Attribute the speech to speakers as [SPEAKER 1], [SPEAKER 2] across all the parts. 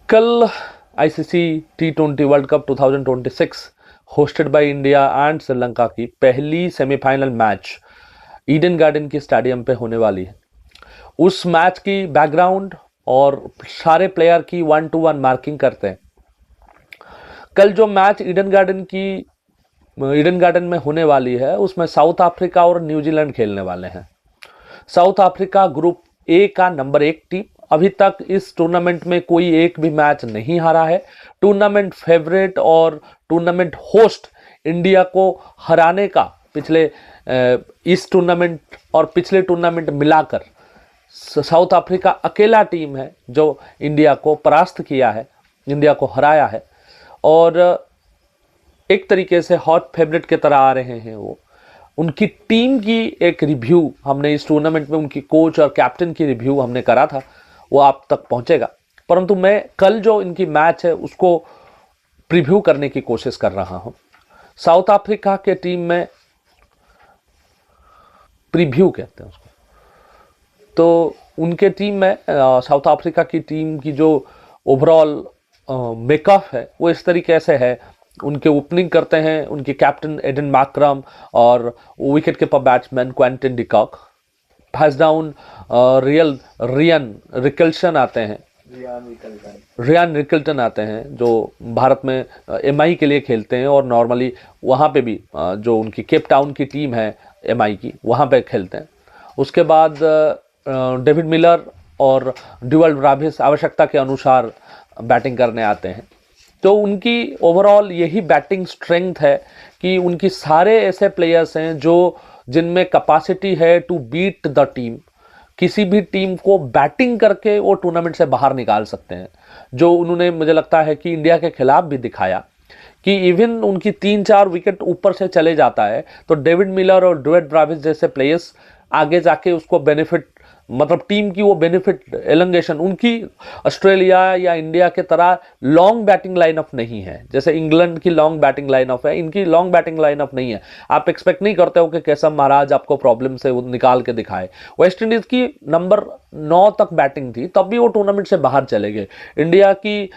[SPEAKER 1] कल ICC T20 world cup 2026 hosted by India and Sri Lanka की पहली सेमीफाइनल मैच ईडन गार्डन के स्टेडियम पे होने वाली है। उस मैच की बैकग्राउंड और सारे प्लेयर की 1-to-1 मार्किंग करते हैं। कल जो मैच ईडन गार्डन में होने वाली है उसमें साउथ अफ्रीका और न्यूजीलैंड खेलने वाले हैं। साउथ अफ्रीका ग्रुप ए का नंबर 1 टीम, अभी तक इस टूर्नामेंट में कोई एक भी मैच नहीं हारा है। टूर्नामेंट फेवरेट और टूर्नामेंट होस्ट इंडिया को हराने का इस टूर्नामेंट और पिछले टूर्नामेंट मिलाकर साउथ अफ्रीका अकेला टीम है जो इंडिया को परास्त किया है, इंडिया को हराया है और एक तरीके से हॉट फेवरेट की तरह आ रहे हैं। वो उनकी टीम की एक रिव्यू हमने इस टूर्नामेंट में, उनकी कोच और कैप्टन की रिव्यू हमने करा था, वो आप तक पहुंचेगा। परंतु मैं कल जो इनकी मैच है उसको प्रीव्यू करने की कोशिश कर रहा हूं। साउथ अफ्रीका के टीम में प्रीव्यू कहते हैं उसको, तो उनके टीम में साउथ अफ्रीका की टीम की जो ओवरऑल मेकअप है वो इस तरीके से है। उनके ओपनिंग करते हैं उनके कैप्टन एडन मैक्रम और wicket keeper batsman Quinton de Kock. Pass down Ryan Rickelton आते हैं, रियान रिकल्टन आते हैं जो भारत में एमआई के लिए खेलते हैं और नॉर्मली वहाँ पे भी जो उनकी केप टाउन की टीम है एमआई की, वहाँ पे खेलते हैं। उसके बाद डेविड मिलर और ड्यूअल ब्राविस आवश्यकता के अनुसार बैटिंग करने आते हैं। तो उनकी ओवरऑल यही बैटिंग स्ट्रेंथ है कि उनकी सारे ऐसे प्लेयर्स हैं जो जिनमें कैपेसिटी है टू बीट द टीम। किसी भी टीम को बैटिंग करके वो टूर्नामेंट से बाहर निकाल सकते हैं, जो उन्होंने मुझे लगता है कि इंडिया के खिलाफ भी दिखाया कि इवन उनकी 3-4 विकेट ऊपर से चले जाता है तो डेविड मिलर और ड्यूअल ब्राविस जैसे प्लेयर्स आगे जाके उसको बेनिफिट, मतलब टीम की वो बेनिफिट एलंगेशन, उनकी ऑस्ट्रेलिया या इंडिया के तरह लॉन्ग बैटिंग लाइनअप नहीं है। जैसे इंग्लैंड की लॉन्ग बैटिंग लाइनअप है, इनकी लॉन्ग बैटिंग लाइनअप नहीं है। आप एक्सपेक्ट नहीं करते हो कि केशव महाराज आपको प्रॉब्लम से वो निकाल के दिखाए। वेस्ट इंडीज की नंबर 9 तक बैटिंग थी तब भी वो टूर्नामेंट से बाहर चले गए। इंडिया की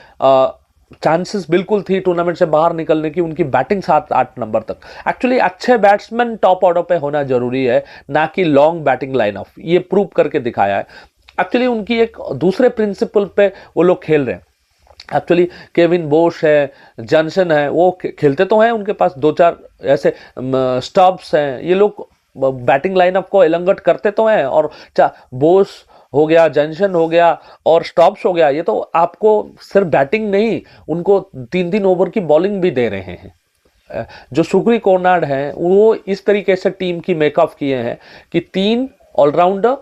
[SPEAKER 1] चांसेस बिल्कुल थी टूर्नामेंट से बाहर निकलने की, उनकी बैटिंग 7-8 नंबर तक। एक्चुअली अच्छे बैट्समैन टॉप ऑर्डर पे होना जरूरी है, ना कि लॉन्ग बैटिंग लाइनअप, ये प्रूव करके दिखाया है। एक्चुअली उनकी एक दूसरे प्रिंसिपल पे वो लोग खेल रहे हैं। एक्चुअली केविन बोश है, जॉनसन है, वो खेलते तो हैं, उनके पास 2-4 ऐसे स्टॉप्स हैं। ये लोग बैटिंग लाइनअप को एलंगट करते तो हैं, और बोस हो गया, जॉनसन हो गया और स्टॉप्स हो गया, ये तो आपको सिर्फ बैटिंग नहीं, उनको 3-3 ओवर की बॉलिंग भी दे रहे हैं। जो शुक्री कोर्नाड हैं वो इस तरीके से टीम की मेकअप किए हैं कि 3 ऑलराउंडर,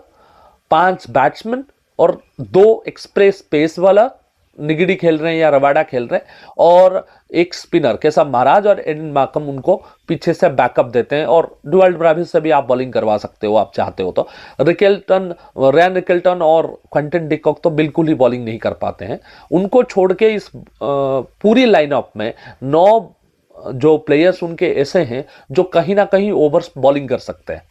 [SPEAKER 1] 5 बैट्समैन और 2 एक्सप्रेस पेस वाला निगड़ी खेल रहे हैं या रबाडा खेल रहे हैं, और एक स्पिनर केशव महाराज और एडन मैकम उनको पीछे से बैकअप देते हैं। और ड्यूअल ब्राविस से भी आप बॉलिंग करवा सकते हो, आप चाहते हो तो। रैन रिकल्टन और क्विंटन डिकॉक तो बिल्कुल ही बॉलिंग नहीं कर पाते हैं। उनको छोड़ के इस पूरी लाइनअप में 9 जो प्लेयर्स उनके ऐसे हैं जो कहीं ना कहीं ओवर्स बॉलिंग कर सकते हैं।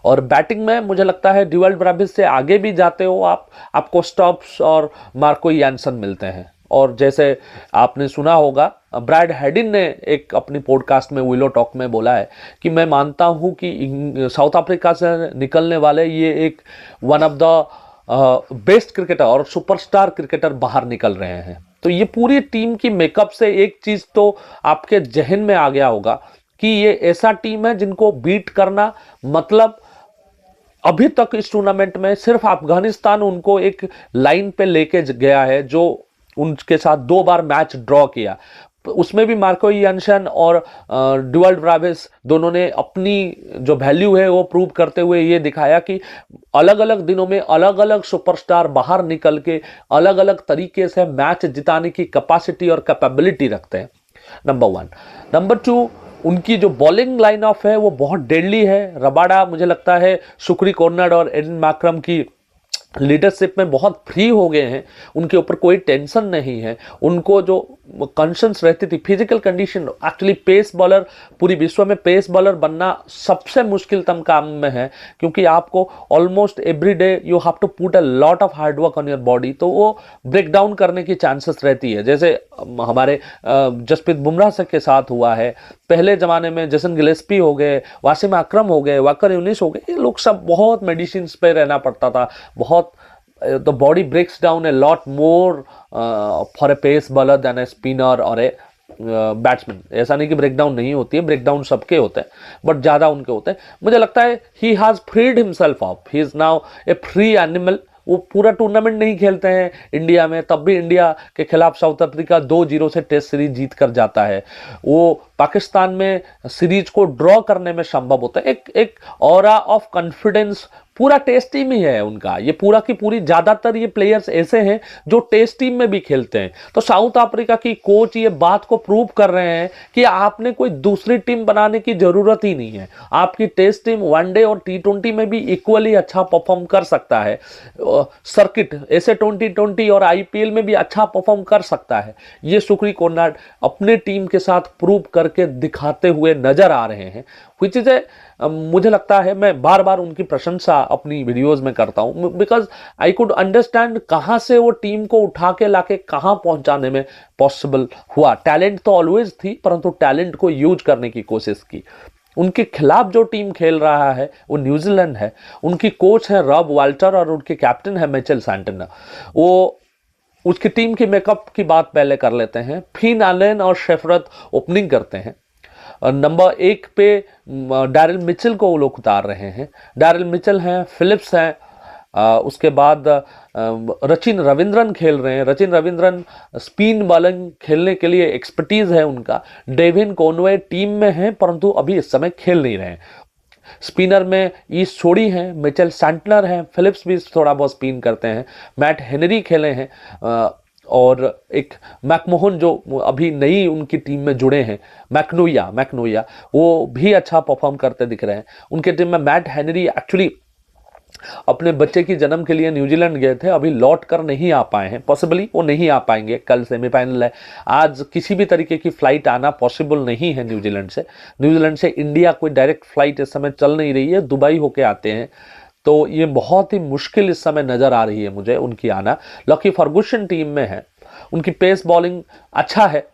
[SPEAKER 1] और बैटिंग में मुझे लगता है ड्यूअल ब्राविस से आगे भी जाते हो आपको स्टॉप्स और मार्को यानसन मिलते हैं। और जैसे आपने सुना होगा, ब्रैड हेडिन ने एक अपनी पॉडकास्ट में विलो टॉक में बोला है कि मैं मानता हूं कि साउथ अफ्रीका से निकलने वाले ये एक one of the best cricketer और सुपरस्टार क्रिकेटर बाहर निकल रहे हैं। तो ये पूरी टीम की मेकअप से एक चीज तो आपके जहन में आ गया होगा कि ये ऐसा टीम है जिनको बीट करना, मतलब अभी तक इस टूर्नामेंट में सिर्फ अफगानिस्तान उनको एक लाइन पे लेके गया है, जो उनके साथ 2 बार मैच ड्रॉ किया। उसमें भी मार्को यानसन और ड्यूअल ब्राविस दोनों ने अपनी जो वैल्यू है वो प्रूव करते हुए ये दिखाया कि अलग अलग दिनों में अलग अलग सुपरस्टार बाहर निकल के अलग अलग तरीके से मैच जिताने की कैपेसिटी और कैपेबिलिटी रखते हैं। नंबर 1। नंबर 2, उनकी जो बॉलिंग लाइन ऑफ है वो बहुत डेडली है। रबाडा मुझे लगता है शुक्री कोर्नाड और एडन मैक्रम की लीडरशिप में बहुत फ्री हो गए हैं, उनके ऊपर कोई टेंशन नहीं है। उनको जो कंसर्न्स रहती थी, physical condition. Actually pace bowler, पूरी विश्व में पेस बॉलर बनना सबसे मुश्किलतम काम में है, क्योंकि आपको almost every day you have to put a lot of hard work on your body, तो वो ब्रेक डाउन करने की चांसेस रहती है। जैसे हमारे जसप्रीत बुमराह से के साथ हुआ है, पहले जमाने में जेसन गिलेस्पी हो गए, वासिम अकरम हो गए, वाकर यूनिस हो गए, ये लोग सब बहुत मेडिसिन पे रहना पड़ता था, बहुत the body breaks down a lot more for a pace bowler than a spinner or a batsman. ऐसा नहीं कि ब्रेकडाउन नहीं होती है, ब्रेकडाउन सबके होते हैं, बट ज़्यादा उनके होते हैं। मुझे लगता है he has freed himself off, he is now a free animal. वो पूरा टूर्नामेंट नहीं खेलते हैं इंडिया में, तब भी इंडिया के खिलाफ साउथ अफ्रीका 2-0 से टेस्ट सीरीज जीत कर जाता है। वो पाकिस्तान में सीरीज को ड्रॉ करने में संभव होता है। एक ऑरा ऑफ कॉन्फिडेंस पूरा टेस्ट टीम ही है उनका। ये पूरा की पूरी ज़्यादातर ये प्लेयर्स ऐसे हैं जो टेस्ट टीम में भी खेलते हैं। तो साउथ अफ्रीका की कोच ये बात को प्रूव कर रहे हैं कि आपने कोई दूसरी टीम बनाने की ज़रूरत ही नहीं है। आपकी टेस्ट टीम वनडे और T20 में भी इक्वली अच्छा परफॉर्म कर सकता है। सर्किट ऐसे 2020 और IPL में भी अच्छा परफॉर्म कर सकता है। ये सुक्री कोनार्ड अपने टीम के साथ प्रूव करके दिखाते हुए नजर आ रहे हैं, विच इज ए मुझे लगता है, मैं बार बार उनकी प्रशंसा अपनी वीडियोस में करता हूं, बिकॉज आई कुड अंडरस्टैंड कहां से वो टीम को उठा के लाके कहां पहुंचाने में पॉसिबल हुआ। टैलेंट तो ऑलवेज थी, परंतु टैलेंट को यूज करने की कोशिश की। उनके खिलाफ जो टीम खेल रहा है वो न्यूजीलैंड है, उनकी कोच है रॉब वाल्टर और उनके कैप्टन है मिचेल सैंटनर। वो उसकी टीम की मेकअप की बात पहले कर लेते हैं। फिन एलन और शेफरत ओपनिंग करते हैं। नंबर 1 पे डैरिल मिचेल को वो लोग उतार रहे हैं। डैरिल मिचेल हैं, फिलिप्स हैं, उसके बाद रचिन रविंद्रन खेल रहे हैं। रचिन रविंद्रन स्पिन बॉलिंग खेलने के लिए एक्सपर्टीज है उनका। डेविन कॉनवे टीम में हैं, परंतु अभी इस समय खेल नहीं रहे हैं। स्पिनर में ईस्ट छोड़ी हैं, मिचेल सैंटनर हैं, फिलिप्स भी थोड़ा बहुत स्पिन करते हैं। मैट हेनरी खेले हैं, और एक मैकमोहन जो अभी नई उनकी टीम में जुड़े हैं, मैकनोया वो भी अच्छा परफॉर्म करते दिख रहे हैं। उनके टीम में मैट हेनरी एक्चुअली अपने बच्चे की जन्म के लिए न्यूजीलैंड गए थे, अभी लौट कर नहीं आ पाए हैं। पॉसिबली वो नहीं आ पाएंगे, कल सेमीफाइनल है। आज किसी भी तरीके की फ्लाइट आना पॉसिबल नहीं है न्यूजीलैंड से इंडिया कोई डायरेक्ट फ्लाइट इस समय चल नहीं रही है, दुबई होके आते हैं। तो ये बहुत ही मुश्किल इस समय नजर आ रही है मुझे उनकी आना। लकी फर्गुसन टीम में है, उनकी पेस बॉलिंग अच्छा है,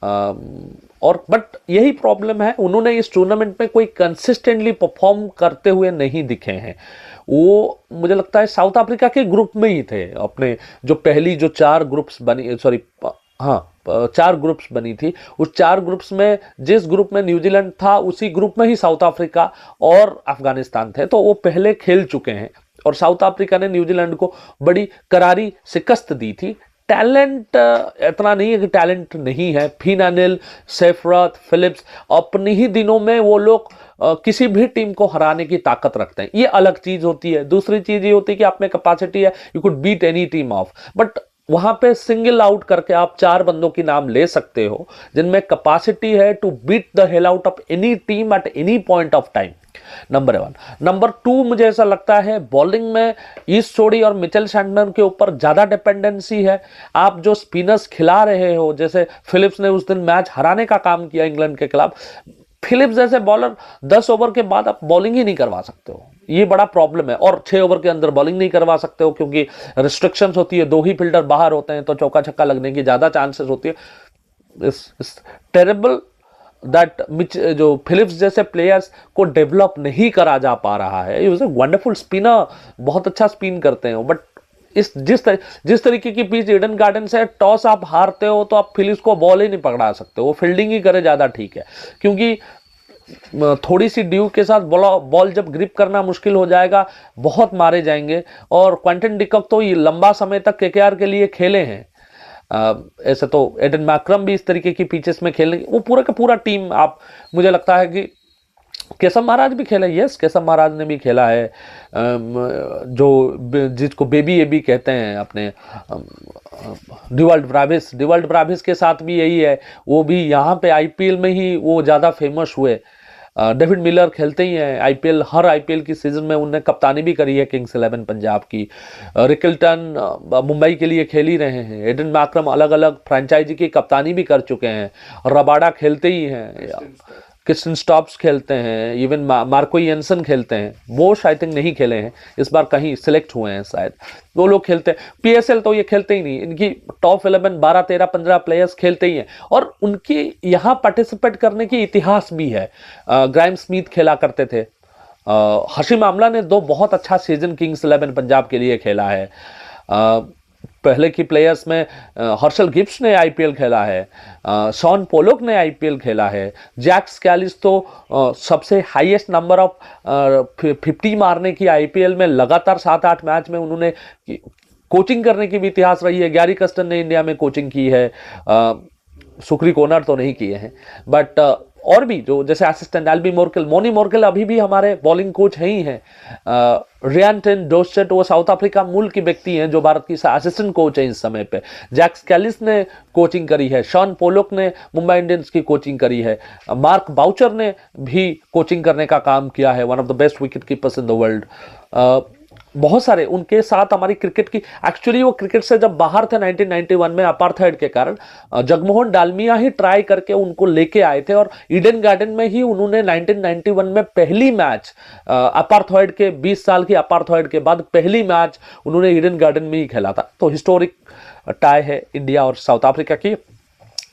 [SPEAKER 1] और बट यही प्रॉब्लम है, उन्होंने इस टूर्नामेंट में कोई कंसिस्टेंटली परफॉर्म करते हुए नहीं दिखे हैं। वो मुझे लगता है साउथ अफ्रीका के ग्रुप में ही थे। अपने जो पहली जो 4 ग्रुप्स बनी, 4 ग्रुप्स बनी थी, उस 4 ग्रुप्स में जिस ग्रुप में न्यूजीलैंड था उसी ग्रुप में ही साउथ अफ्रीका और अफगानिस्तान थे। तो वो पहले खेल चुके हैं और साउथ अफ्रीका ने न्यूजीलैंड को बड़ी करारी शिकस्त दी थी। टैलेंट इतना नहीं है कि टैलेंट नहीं है। फिन एलन, सेफरत, फिलिप्स अपने ही दिनों में वो लोग किसी भी टीम को हराने की ताकत रखते हैं, ये अलग चीज होती है। दूसरी चीज ये होती है कि आप में कैपेसिटी है, you could beat any team off, but वहां पे सिंगल आउट करके आप 4 बंदों की नाम ले सकते हो जिनमें कैपेसिटी है to beat the hell out of any team at any point of time. Number 1। Number 2, मुझे ऐसा लगता है बॉलिंग में ईस्ट छोड़ी और मिचेल सैंटनर के ऊपर ज्यादा डिपेंडेंसी है। आप जो स्पिनर्स खिला रहे हो, जैसे फिलिप्स ने उस दिन मैच हराने का काम किया इंग्लैंड के खिलाफ, फिलिप्स जैसे बॉलर 10 ओवर के बाद आप बॉलिंग ही नहीं करवा सकते हो, ये बड़ा प्रॉब्लम है। और 6 ओवर के अंदर बॉलिंग नहीं करवा सकते हो क्योंकि रिस्ट्रिक्शंस होती है, 2 ही फील्डर बाहर होते हैं, तो चौका छक्का लगने की ज्यादा चांसेस होती है। इस टेरेबल दैट जो फिलिप्स जैसे प्लेयर्स को डेवलप नहीं करा जा पा रहा है। He was a wonderful spinner, बहुत अच्छा स्पिन करते हैं, बट जिस तरीके की पिच ईडन गार्डन से, टॉस आप हारते हो तो आप फिलिप्स को बॉल ही नहीं पकड़ा सकते, वो फील्डिंग ही करे ज्यादा ठीक है, क्योंकि थोड़ी सी ड्यू के साथ बॉल जब ग्रिप करना मुश्किल हो जाएगा, बहुत मारे जाएंगे। और क्विंटन डिकॉक तो ये लंबा समय तक केकेआर के लिए खेले हैं, ऐसे तो एडन मैकरम भी इस तरीके की पिचेस में खेलने, वो पूरा का पूरा टीम। आप मुझे लगता है कि केशव महाराज भी खेला, यस केशव महाराज ने भी खेला है, जो जिसको बेबी एबी कहते हैं अपने डिवाल्ड ब्राविस के साथ भी यही है। वो भी यहाँ पे IPL में ही वो ज़्यादा फेमस हुए। डेविड मिलर खेलते ही हैं आईपीएल, हर आईपीएल की सीजन में उन्होंने कप्तानी भी करी है किंग्स 11 पंजाब की। रिकल्टन मुंबई के लिए खेल ही रहे हैं। एडन मैक्रम अलग अलग फ्रेंचाइजी की कप्तानी भी कर चुके हैं। रबाडा खेलते ही हैं, क्रिस्टन स्टॉप्स खेलते हैं, इवन मार्को येंसन खेलते हैं। बोश आई थिंक नहीं खेले हैं इस बार, कहीं सिलेक्ट हुए हैं शायद, वो लोग खेलते हैं। पीएसएल तो ये खेलते ही नहीं, इनकी टॉप 11 12 13 15 प्लेयर्स खेलते ही हैं और उनकी यहाँ पार्टिसिपेट करने की इतिहास भी है। ग्राइम स्मिथ खेला करते थे। हशीम आमला ने 2 बहुत अच्छा सीजन किंग्स 11 पंजाब के लिए खेला है। पहले की प्लेयर्स में हर्षल गिब्स ने आईपीएल खेला है, शॉन पोलोक ने आईपीएल खेला है। जैक स्कैलिस तो सबसे हाईएस्ट नंबर ऑफ 50 मारने की आईपीएल में लगातार 7-8 मैच में उन्होंने कोचिंग करने की भी इतिहास रही है। गैरी कस्टन ने इंडिया में कोचिंग की है, सुक्री कोनर तो नहीं किए हैं, बट और भी जो जैसे असिस्टेंट एल्बी मोर्केल, मोनी मोर्केल अभी भी हमारे बॉलिंग कोच हैं ही हैं। रियान टेन डोस्टेट वो साउथ अफ्रीका मूल की व्यक्ति हैं जो भारत की असिस्टेंट कोच है इस समय पे। जैक स्कैलिस ने कोचिंग करी है। शॉन पोलोक ने मुंबई इंडियंस की कोचिंग करी है। मार्क बाउचर ने भी कोचिंग करने का काम किया है, one of the best wicket keepers in the world. बहुत सारे उनके साथ हमारी क्रिकेट की, एक्चुअली वो क्रिकेट से जब बाहर थे 1991 में अपार्थाइड के कारण, जगमोहन डालमिया ही ट्राई करके उनको लेके आए थे और ईडन गार्डन में ही उन्होंने 1991 में पहली मैच, अपार्थाइड के 20 साल की अपार्थाइड के बाद पहली मैच उन्होंने ईडन गार्डन में ही खेला था। तो हिस्टोरिक टाई है इंडिया और साउथ अफ्रीका की।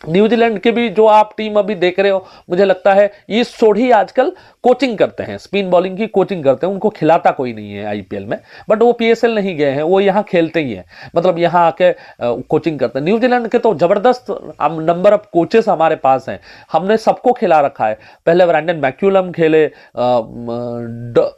[SPEAKER 1] न्यूजीलैंड की भी जो आप टीम अभी देख रहे हो, मुझे लगता है ये सोढ़ी आजकल कोचिंग करते हैं, स्पिन बॉलिंग की कोचिंग करते हैं। उनको खिलाता कोई नहीं है आईपीएल में, बट वो पीएसएल नहीं गए हैं, वो यहाँ खेलते ही हैं, मतलब यहाँ आके कोचिंग करते हैं। न्यूजीलैंड के तो जबरदस्त नंबर ऑफ कोचेस हमारे पास हैं, हमने सबको खिला रखा है। पहले ब्रैंडन मैक्यूलम खेले,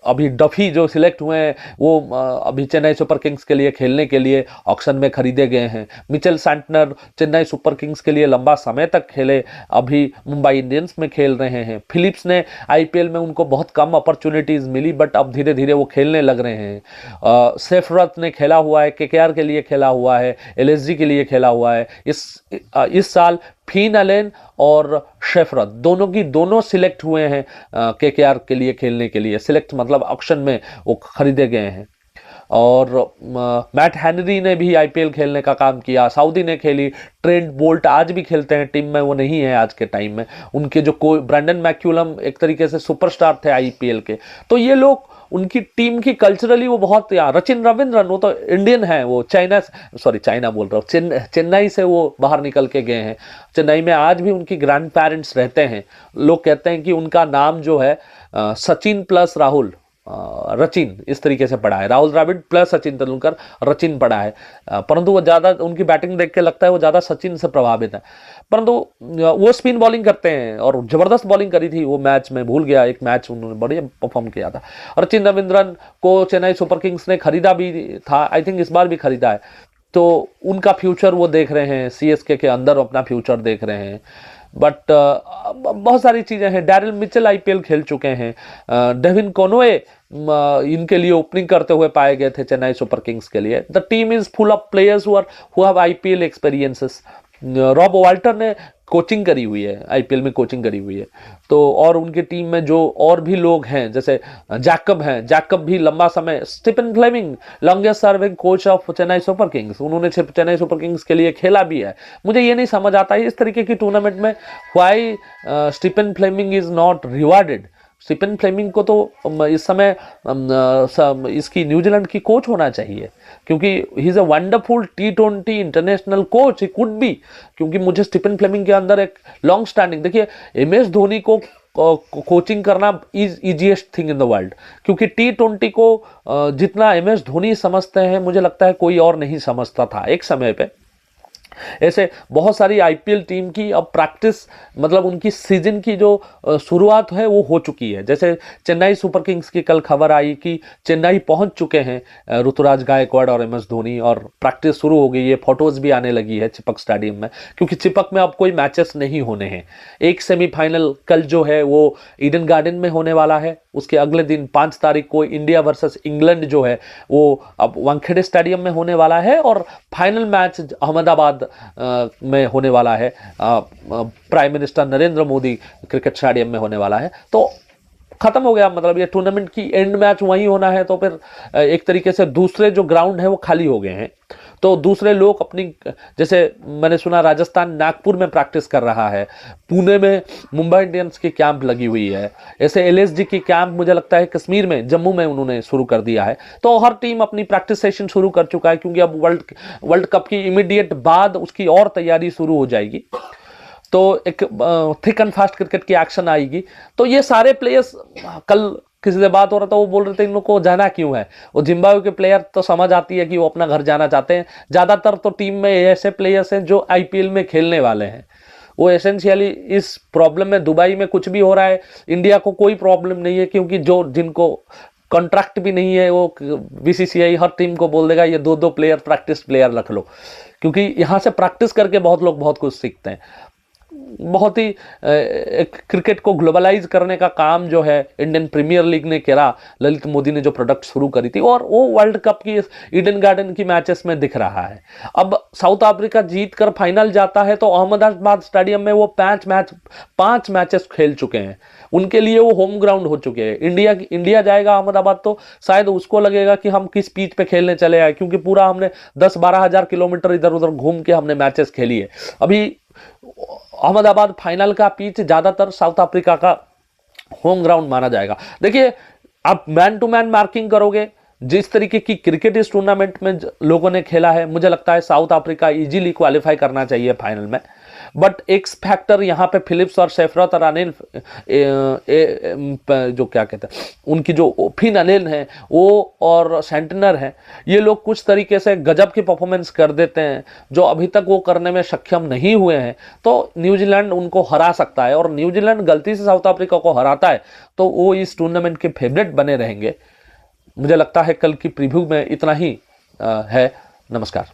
[SPEAKER 1] अभी डफी जो सिलेक्ट हुए हैं वो अभी चेन्नई सुपर किंग्स के लिए खेलने के लिए ऑक्शन में खरीदे गए हैं। Mitchell Santner Chennai Super Kings के लिए लंबा समय तक खेले, अभी मुंबई इंडियंस में खेल रहे हैं। फिलिप्स ने आईपीएल में उनको बहुत कम अपॉर्चुनिटीज मिली, बट अब धीरे धीरे वो खेलने लग रहे हैं। सेफरत ने खेला हुआ है, केकेआर के लिए खेला हुआ है, एलएसजी के लिए खेला हुआ है। इस साल फिन एलन और शेफरत दोनों सिलेक्ट हुए हैं केकेआर के लिए खेलने के लिए। सिलेक्ट मतलब ऑक्शन में वो खरीदे गए हैं। और मैट हेनरी ने भी आईपीएल खेलने का काम किया, सऊदी ने खेली। ट्रेंट बोल्ट आज भी खेलते हैं टीम में, वो नहीं है आज के टाइम में। उनके जो ब्रैंडन मैक्यूलम एक तरीके से सुपरस्टार थे आईपीएल के। तो ये लोग उनकी टीम की कल्चरली वो बहुत, रचिन रविंद्रन वो तो इंडियन है, वो चाइना बोल रहा हूँ, चेन्नई से वो बाहर निकल के गए हैं। चेन्नई में आज भी उनकी ग्रैंड पेरेंट्स रहते हैं। लोग कहते हैं कि उनका नाम जो है सचिन प्लस राहुल, रचिन इस तरीके से पढ़ा है। राहुल द्रविड़ प्लस सचिन तेंदुलकर, रचिन पढ़ा है। परंतु वो ज़्यादा, उनकी बैटिंग देख के लगता है वो ज़्यादा सचिन से प्रभावित है। परंतु वो स्पिन बॉलिंग करते हैं और ज़बरदस्त बॉलिंग करी थी वो मैच में, भूल गया एक मैच उन्होंने बढ़िया परफॉर्म किया था। रचिन रविंद्रन को चेन्नई सुपर किंग्स ने खरीदा भी था, आई थिंक इस बार भी खरीदा है। तो उनका फ्यूचर वो देख रहे हैं, सीएसके के अंदर अपना फ्यूचर देख रहे हैं। बट बहुत सारी चीज़ें हैं। डैरिल मिचेल आईपीएल खेल चुके हैं। डेविन कॉनवे इनके लिए ओपनिंग करते हुए पाए गए थे चेन्नई सुपर किंग्स के लिए। The team is full of players who have IPL experiences. Rob Walter ने कोचिंग करी हुई है, आईपीएल में कोचिंग करी हुई है। तो और उनकी टीम में जो और भी लोग हैं, जैसे जैकब हैं, जैकब भी लंबा समय, Stephen Fleming longest serving coach of Chennai Super Kings, उन्होंने चेन्नई सुपर किंग्स के लिए खेला भी है। मुझे ये नहीं समझ आता है इस तरीके की टूर्नामेंट में why Stephen Fleming is not rewarded. Stephen Fleming को तो इस समय इसकी न्यूजीलैंड की कोच होना चाहिए, क्योंकि he is a wonderful T20 international coach, he could be. क्योंकि मुझे स्टीफन फ्लेमिंग के अंदर एक लॉन्ग स्टैंडिंग, देखिए MS धोनी को कोचिंग करना is easiest thing in the world, क्योंकि T20 को जितना MS धोनी समझते हैं मुझे लगता है कोई और नहीं समझता था एक समय पे। ऐसे बहुत सारी आईपीएल टीम की अब प्रैक्टिस, मतलब उनकी सीजन की जो शुरुआत है वो हो चुकी है। जैसे चेन्नई सुपर किंग्स की कल खबर आई कि चेन्नई पहुंच चुके हैं ऋतुराज गायकवाड़ और MS धोनी, और प्रैक्टिस शुरू हो गई है। फोटोज भी आने लगी है चिपक स्टेडियम में, क्योंकि चिपक में अब कोई मैचेस नहीं होने हैं। एक सेमीफाइनल कल जो है वो ईडन गार्डन में होने वाला है। उसके अगले दिन 5 तारीख को इंडिया वर्सेस इंग्लैंड जो है वो अब वानखेड़े स्टेडियम में होने वाला है, और फाइनल मैच अहमदाबाद में होने वाला है, prime minister Narendra Modi cricket stadium में होने वाला है। तो खत्म हो गया, मतलब ये टूर्नामेंट की एंड मैच वहीं होना है, तो फिर एक तरीके से दूसरे जो ग्राउंड है वो खाली हो गए हैं, तो दूसरे लोग अपनी, जैसे मैंने सुना राजस्थान नागपुर में प्रैक्टिस कर रहा है, पुणे में मुंबई इंडियंस की कैंप लगी हुई है, ऐसे एलएसजी की कैंप मुझे लगता है कश्मीर में, जम्मू में उन्होंने शुरू कर दिया है। तो हर टीम अपनी प्रैक्टिस सेशन शुरू कर चुका है, क्योंकि अब वर्ल्ड कप की इमीडिएट बाद उसकी और तैयारी शुरू हो जाएगी, तो एक थिक एंड फास्ट क्रिकेट की एक्शन आएगी। तो ये सारे प्लेयर्स, कल किसी से बात हो रहा था, वो बोल रहे थे इन लोग को जाना क्यों है, वो जिम्बाब्वे के प्लेयर तो समझ आती है कि वो अपना घर जाना चाहते हैं, ज्यादातर तो टीम में ऐसे प्लेयर्स हैं जो आईपीएल में खेलने वाले हैं, वो एसेंशियली इस प्रॉब्लम में, दुबई में कुछ भी हो रहा है, इंडिया को कोई प्रॉब्लम नहीं है, क्योंकि जो जिनको कॉन्ट्रैक्ट भी नहीं है वो बीसीसीआई हर टीम को बोल देगा ये 2-2 प्लेयर प्रैक्टिस प्लेयर रख लो, क्योंकि यहाँ से प्रैक्टिस करके बहुत लोग बहुत कुछ सीखते हैं। बहुत ही एक क्रिकेट को ग्लोबलाइज करने का काम जो है इंडियन प्रीमियर लीग ने करा, ललित मोदी ने जो प्रोडक्ट शुरू करी थी, और वो वर्ल्ड कप की ईडन गार्डन की मैचेस में दिख रहा है। अब साउथ अफ्रीका जीत कर फाइनल जाता है तो अहमदाबाद स्टेडियम में वो 5 मैचेस खेल चुके हैं, उनके लिए वो होम ग्राउंड हो चुके हैं। इंडिया जाएगा अहमदाबाद तो शायद उसको लगेगा कि हम किस पिच पे खेलने चले आए, क्योंकि पूरा हमने 10-12 हजार किलोमीटर इधर उधर घूम के हमने मैचेस खेली है। अभी अहमदाबाद फाइनल का पिच ज्यादातर साउथ अफ्रीका का होम ग्राउंड माना जाएगा। देखिए, आप मैन टू मैन मार्किंग करोगे, जिस तरीके की क्रिकेट इस टूर्नामेंट में लोगों ने खेला है, मुझे लगता है साउथ अफ्रीका इजीली क्वालिफाई करना चाहिए फाइनल में। बट एक्स फैक्टर यहाँ पे फिलिप्स और शेफरत और अनिल, जो क्या कहते हैं उनकी जो फिन अनिल हैं वो और सेंटनर हैं, ये लोग कुछ तरीके से गजब की परफॉर्मेंस कर देते हैं जो अभी तक वो करने में सक्षम नहीं हुए हैं। तो न्यूजीलैंड उनको हरा सकता है, और न्यूजीलैंड गलती से साउथ अफ्रीका को हराता है तो वो इस टूर्नामेंट के फेवरेट बने रहेंगे। मुझे लगता है कल की प्रीव्यू में इतना ही है। नमस्कार।